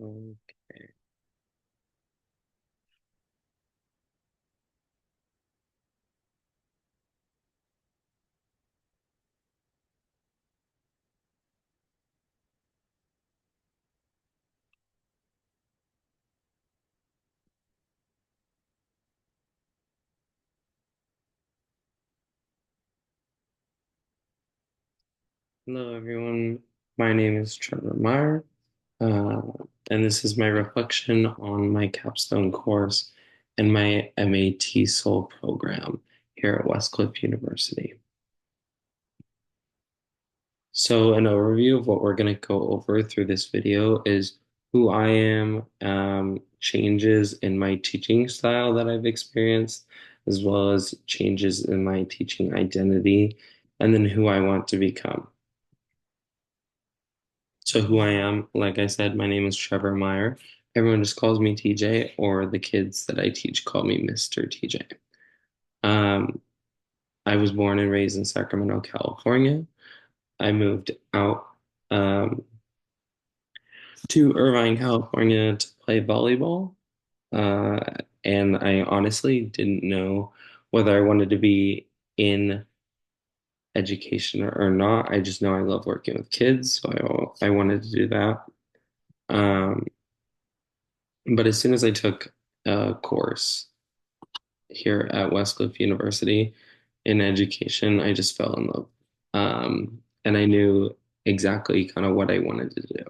Okay. Hello, everyone. My name is Trevor Meyer, uh, and this is my reflection on my capstone course and my MA TESOL program here at Westcliff University. So, an overview of what we're going to go over through this video is who I am, changes in my teaching style that I've experienced, as well as changes in my teaching identity, and then who I want to become. So who I am, like I said, my name is Trevor Meyer. Everyone just calls me TJ, or the kids that I teach call me Mr. TJ. Um, I was born and raised in Sacramento, California. I moved out um, to Irvine, California to play volleyball. Uh, and I honestly didn't know whether I wanted to be in education or not. I just know I love working with kids, so I wanted to do that. Um, But as soon as I took a course here at Westcliff University in education, I just fell in love. And I knew exactly kind of what I wanted to do.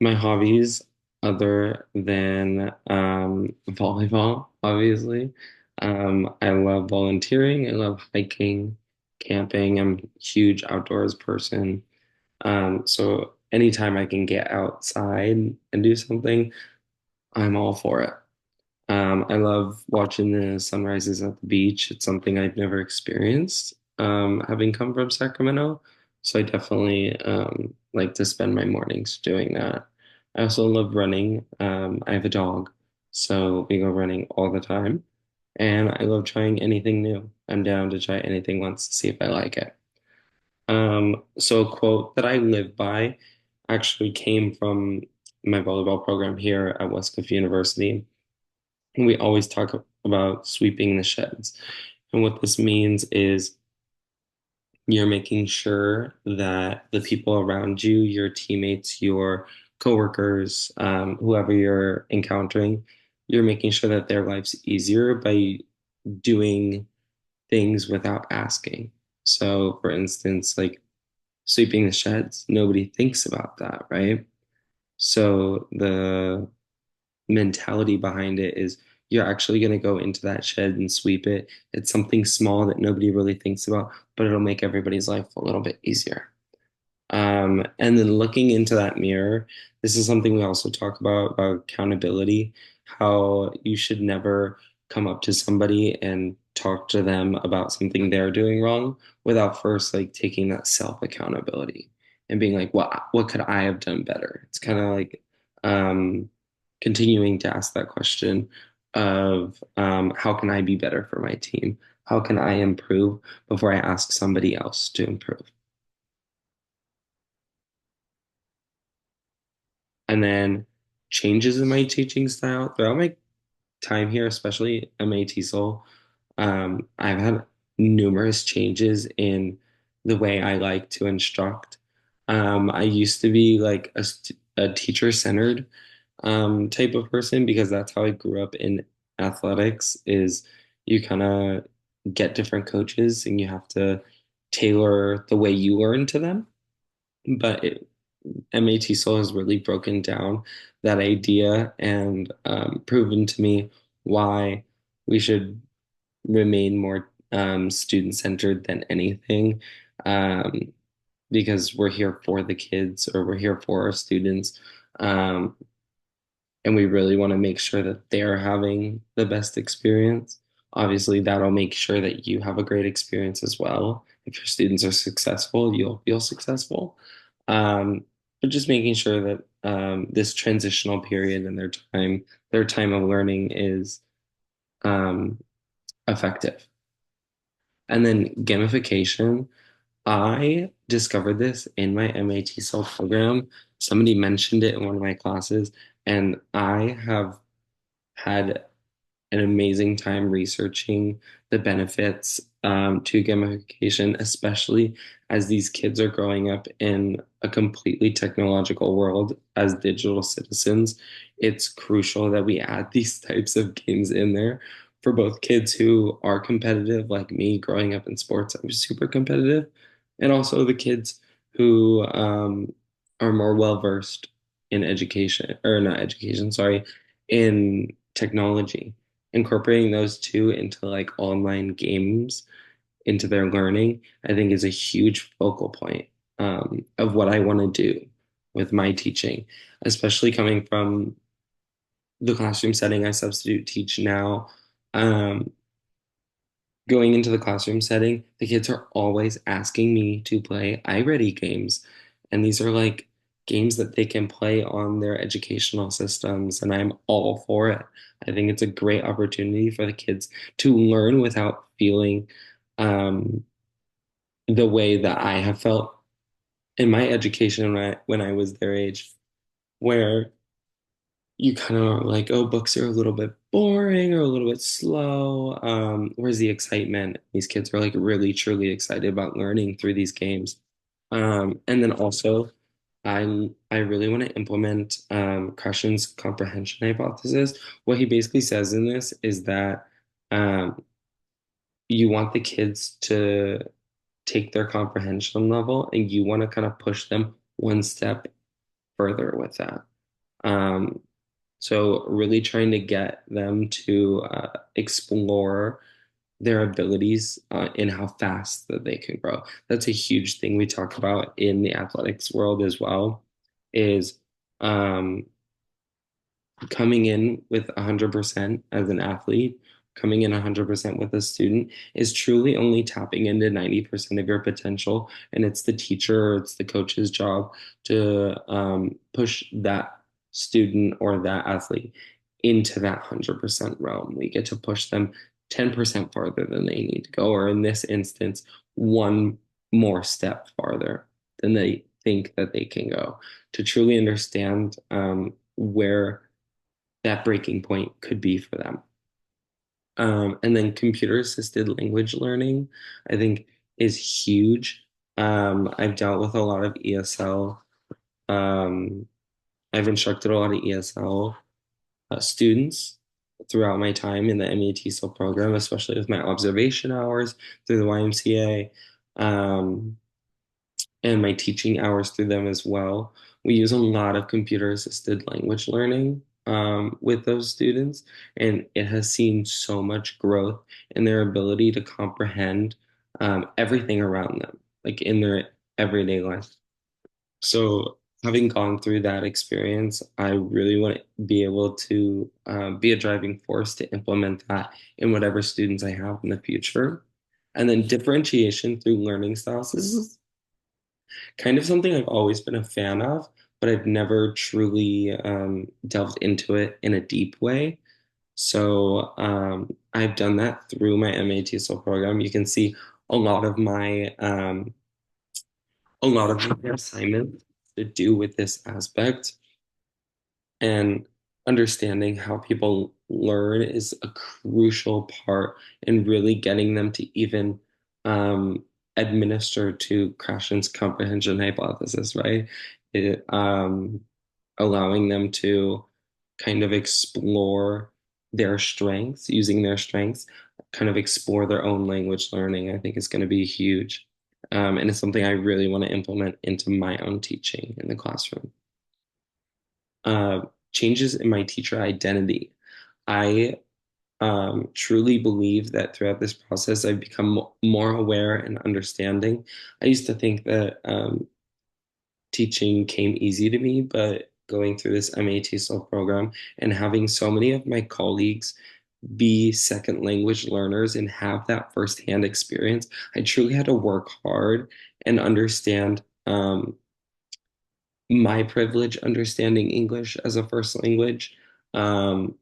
My hobbies, other than volleyball, obviously, I love volunteering. I love hiking, camping. I'm a huge outdoors person. So anytime I can get outside and do something, I'm all for it. I love watching the sunrises at the beach. It's something I've never experienced, having come from Sacramento. So I definitely like to spend my mornings doing that. I also love running. I have a dog, so we go running all the time. And I love trying anything new. I'm down to try anything once to see if I like it. So a quote that I live by actually came from my volleyball program here at Westcliff University. We always talk about sweeping the sheds. And what this means is you're making sure that the people around you, your teammates, your coworkers, whoever you're encountering, you're making sure that their life's easier by doing things without asking. So, for instance, like sweeping the sheds, nobody thinks about that, right? So the mentality behind it is you're actually going to go into that shed and sweep it. It's something small that nobody really thinks about, but it'll make everybody's life a little bit easier. And then looking into that mirror, this is something we also talk about accountability, how you should never come up to somebody and talk to them about something they're doing wrong without first like taking that self accountability and being like, what could I have done better? It's kind of like um, continuing to ask that question of how can I be better for my team? How can I improve before I ask somebody else to improve? And then changes in my teaching style throughout my time here, especially MA TESOL. I've had numerous changes in the way I like to instruct. I used to be like a teacher-centered type of person because that's how I grew up in athletics is you kind of get different coaches and you have to tailor the way you learn to them. But MAT Soul has really broken down that idea and proven to me why we should remain more student centered than anything. Um, because we're here for the kids or we're here for our students. Um, and we really want to make sure that they're having the best experience. Obviously, that'll make sure that you have a great experience as well. If your students are successful, you'll feel successful. Um, but just making sure that this transitional period in their time of learning is um, effective. And then gamification. I discovered this in my MAT Cell program. somebody mentioned it in one of my classes, and I have had an amazing time researching the benefits to gamification, especially as these kids are growing up in a completely technological world as digital citizens. It's crucial that we add these types of games in there for both kids who are competitive, like me growing up in sports, I was super competitive, and also the kids who are more well versed in education, or not education, sorry, in technology. Incorporating those two into like online games into their learning, I think is a huge focal point of what I want to do with my teaching, especially coming from the classroom setting I substitute teach now. Um, Going into the classroom setting, the kids are always asking me to play iReady games. And these are like games that they can play on their educational systems, and I'm all for it. I think it's a great opportunity for the kids to learn without feeling um, the way that I have felt in my education when I was their age, where you kind of are like, oh, books are a little bit boring or a little bit slow. Where's the excitement? These kids are like really, truly excited about learning through these games. And then also, I really want to implement Krashen's comprehension hypothesis. What he basically says in this is that um, you want the kids to take their comprehension level and you want to kind of push them one step further with that. Um, so really trying to get them to explore their abilities and how fast that they can grow. That's a huge thing we talk about in the athletics world as well, is um, coming in with 100% as an athlete, coming in 100% with a student is truly only tapping into 90% of your potential. And it's the teacher or it's the coach's job to push that student or that athlete into that 100% realm. We get to push them 10% farther than they need to go, or in this instance, one more step farther than they think that they can go to truly understand where that breaking point could be for them. And then computer assisted language learning, I think, is huge. I've dealt with a lot of ESL. Um, I've instructed a lot of ESL students throughout my time in the MEA TESOL program, especially with my observation hours through the YMCA. And my teaching hours through them as well. We use a lot of computer assisted language learning with those students, and it has seen so much growth in their ability to comprehend everything around them, like in their everyday life. So, having gone through that experience, I really want to be able to be a driving force to implement that in whatever students I have in the future. And then differentiation through learning styles. This is kind of something I've always been a fan of, but I've never truly delved into it in a deep way. So I've done that through my MATSL program. You can see a lot of my assignments to do with this aspect. And understanding how people learn is a crucial part in really getting them to even um, administer to Krashen's comprehension hypothesis, right? Allowing them to kind of explore their strengths, using their strengths, kind of explore their own language learning, I think is going to be huge. And it's something I really want to implement into my own teaching in the classroom. uh, Changes in my teacher identity. I truly believe that throughout this process, I've become more aware and understanding. I used to think that teaching came easy to me, but going through this MATSL program and having so many of my colleagues be second language learners and have that firsthand experience, I truly had to work hard and understand my privilege understanding English as a first language, um,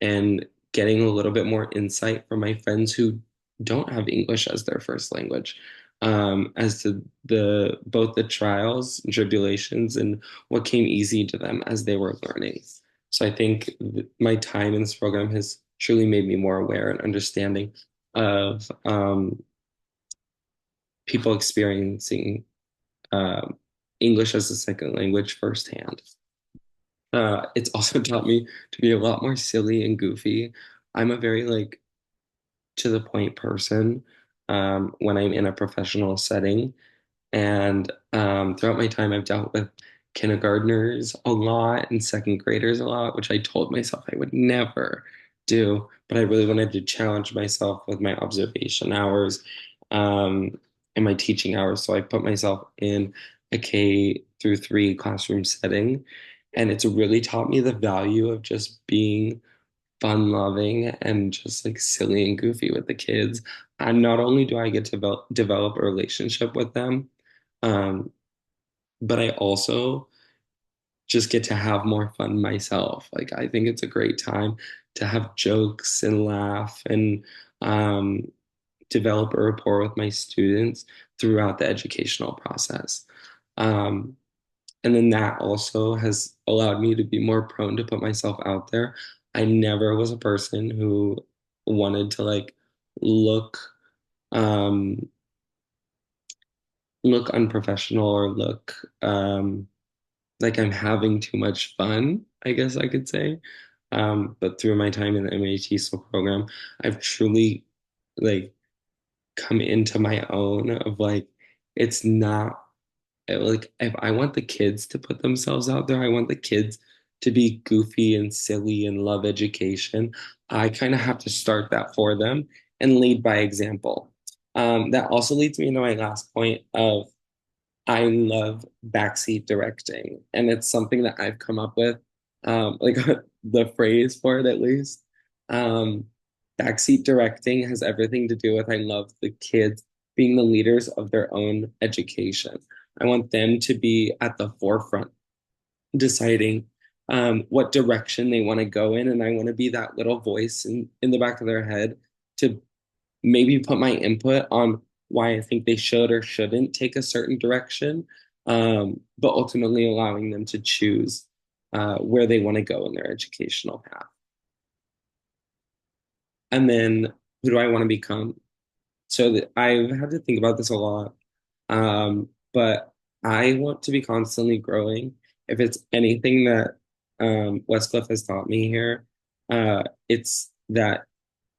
and getting a little bit more insight from my friends who don't have English as their first language. as to the both the trials and tribulations and what came easy to them as they were learning. So I think my time in this program has truly made me more aware and understanding of people experiencing um, English as a second language firsthand. It's also taught me to be a lot more silly and goofy. I'm a very like to the point person when I'm in a professional setting. And throughout my time, I've dealt with kindergartners a lot and second graders a lot, which I told myself I would never do. But I really wanted to challenge myself with my observation hours um, and my teaching hours. So I put myself in a K through 3 classroom setting. And it's really taught me the value of just being fun loving and just like silly and goofy with the kids. And not only do I get to develop a relationship with them, um, but I also just get to have more fun myself. Like I think it's a great time to have jokes and laugh and um, develop a rapport with my students throughout the educational process. Um, and then that also has allowed me to be more prone to put myself out there. I never was a person who wanted to like look um look unprofessional or look like I'm having too much fun, I guess I could say. But through my time in the MAT program, I've truly like come into my own of like it's not like if I want the kids to put themselves out there, I want the kids to be goofy and silly and love education. I kind of have to start that for them and lead by example. That also leads me into my last point of I love backseat directing, and it's something that I've come up with, like the phrase for it at least. Um, Backseat directing has everything to do with I love the kids being the leaders of their own education. I want them to be at the forefront, deciding what direction they want to go in, and I want to be that little voice in the back of their head to maybe put my input on why I think they should or shouldn't take a certain direction, but ultimately allowing them to choose where they want to go in their educational path. And then who do I want to become? So that I've had to think about this a lot, but I want to be constantly growing. If it's anything that Westcliff has taught me here, it's that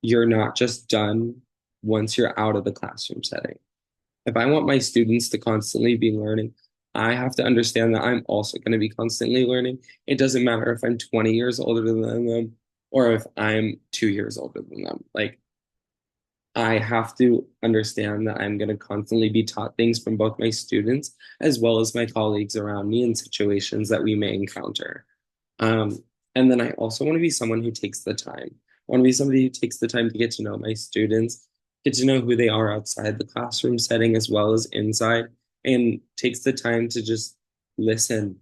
you're not just done once you're out of the classroom setting. If I want my students to constantly be learning, I have to understand that I'm also going to be constantly learning. It doesn't matter if I'm 20 years older than them or if I'm 2 years older than them. Like, I have to understand that I'm going to constantly be taught things from both my students as well as my colleagues around me in situations that we may encounter. Um, and then I also want to be someone who takes the time. I want to be somebody who takes the time to get to know my students, get to know who they are outside the classroom setting as well as inside, and takes the time to just listen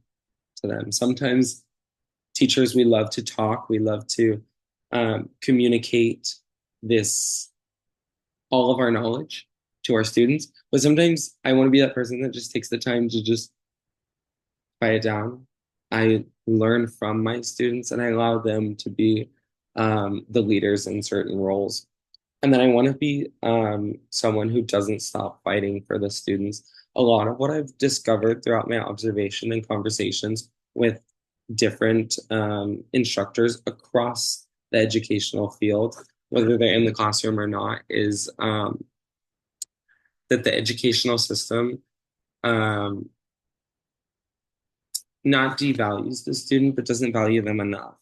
to them. Sometimes teachers, we love to talk, we love to communicate this all of our knowledge to our students, but sometimes I want to be that person that just takes the time to just write it down. I learn from my students and I allow them to be the leaders in certain roles. And then I want to be someone who doesn't stop fighting for the students. A lot of what I've discovered throughout my observation and conversations with different instructors across the educational field, whether they're in the classroom or not, is that the educational system um, not devalues the student, but doesn't value them enough.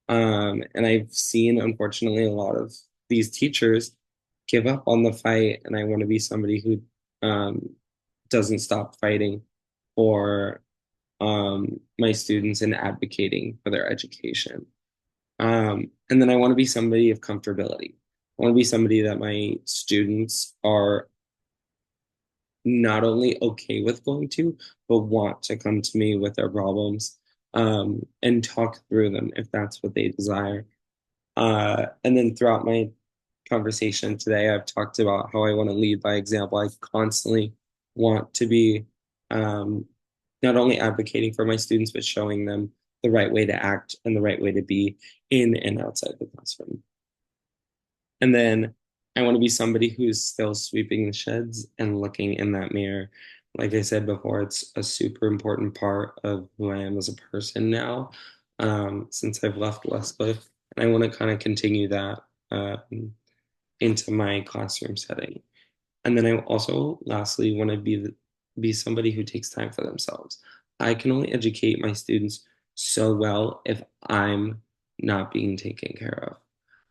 And I've seen, unfortunately, a lot of these teachers give up on the fight. And I want to be somebody who doesn't stop fighting for my students and advocating for their education. And then I want to be somebody of comfortability. I want to be somebody that my students are not only okay with going to, but want to come to me with their problems and talk through them if that's what they desire. And then throughout my conversation today, I've talked about how I want to lead by example. I constantly want to be um, not only advocating for my students, but showing them the right way to act and the right way to be in and outside the classroom. And then I want to be somebody who's still sweeping the sheds and looking in that mirror. Like I said before, it's a super important part of who I am as a person now, since I've left Westcliff. And I want to kind of continue that into my classroom setting. And then I also, lastly, want to be somebody who takes time for themselves. I can only educate my students so well if I'm not being taken care of.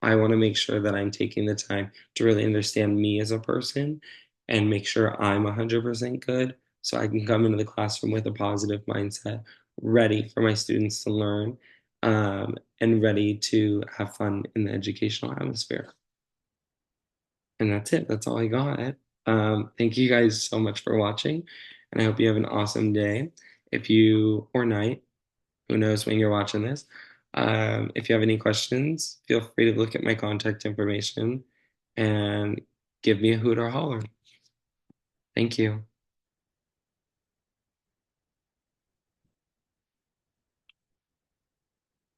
I want to make sure that I'm taking the time to really understand me as a person and make sure I'm 100% good so I can come into the classroom with a positive mindset, ready for my students to learn, and ready to have fun in the educational atmosphere. And that's it. That's all I got. Thank you guys so much for watching, and I hope you have an awesome day. If you, or night, who knows when you're watching this. If you have any questions, feel free to look at my contact information and give me a hoot or holler. Thank you.